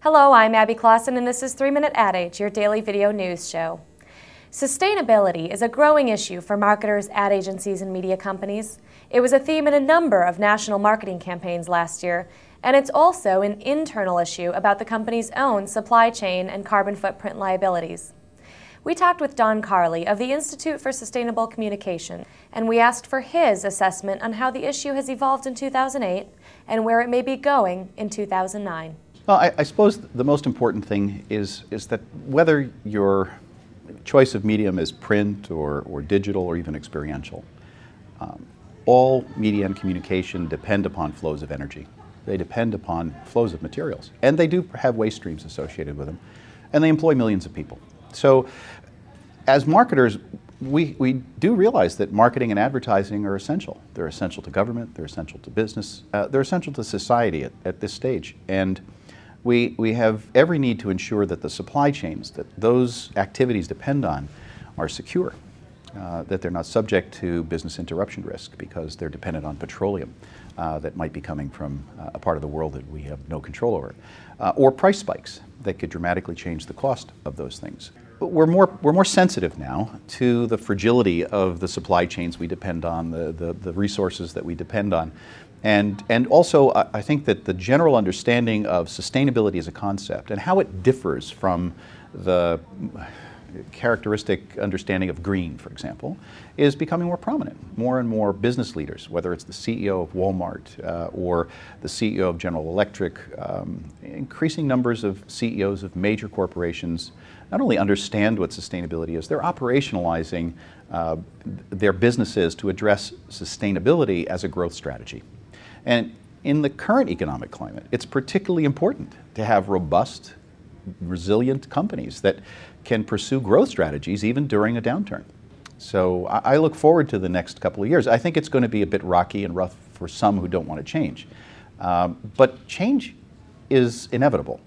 Hello, I'm Abby Clausen, and this is 3-Minute Ad Age, your daily video news show. Sustainability is a growing issue for marketers, ad agencies, and media companies. It was a theme in a number of national marketing campaigns last year, and it's also an internal issue about the company's own supply chain and carbon footprint liabilities. We talked with Carli of the Institute for Sustainable Communication, and we asked for his assessment on how the issue has evolved in 2008 and where it may be going in 2009. Well, I suppose the most important thing is that whether your choice of medium is print or digital or even experiential, all media and communication depend upon flows of energy. They depend upon flows of materials. And they do have waste streams associated with them. And they employ millions of people. So as marketers, we do realize that marketing and advertising are essential. They're essential to government, they're essential to business, they're essential to society at this stage. And we have every need to ensure that the supply chains that those activities depend on are secure, that they're not subject to business interruption risk because they're dependent on petroleum that might be coming from a part of the world that we have no control over, or price spikes that could dramatically change the cost of those things. But we're more sensitive now to the fragility of the supply chains we depend on, the resources that we depend on. And also, I think that the general understanding of sustainability as a concept and how it differs from the characteristic understanding of green, for example, is becoming more prominent. More and more business leaders, whether it's the CEO of Wal-Mart or the CEO of General Electric, increasing numbers of CEOs of major corporations not only understand what sustainability is, they're operationalizing their businesses to address sustainability as a growth strategy. And in the current economic climate, it's particularly important to have robust, resilient companies that can pursue growth strategies even during a downturn. So I look forward to the next couple of years. I think it's going to be a bit rocky and rough for some who don't want to change. But change is inevitable.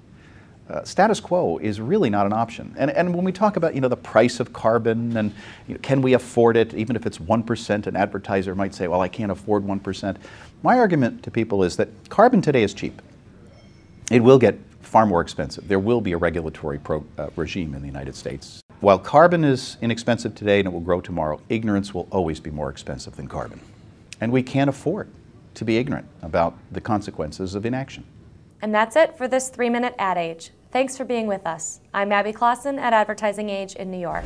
Status quo is really not an option. And when we talk about the price of carbon and can we afford it, even if it's 1%, an advertiser might say, well, I can't afford 1%. My argument to people is that carbon today is cheap. It will get far more expensive. There will be a regulatory regime in the United States. While carbon is inexpensive today and it will grow tomorrow, ignorance will always be more expensive than carbon. And we can't afford to be ignorant about the consequences of inaction. And that's it for this 3-Minute Ad Age. Thanks for being with us. I'm Abby Clausen at Advertising Age in New York.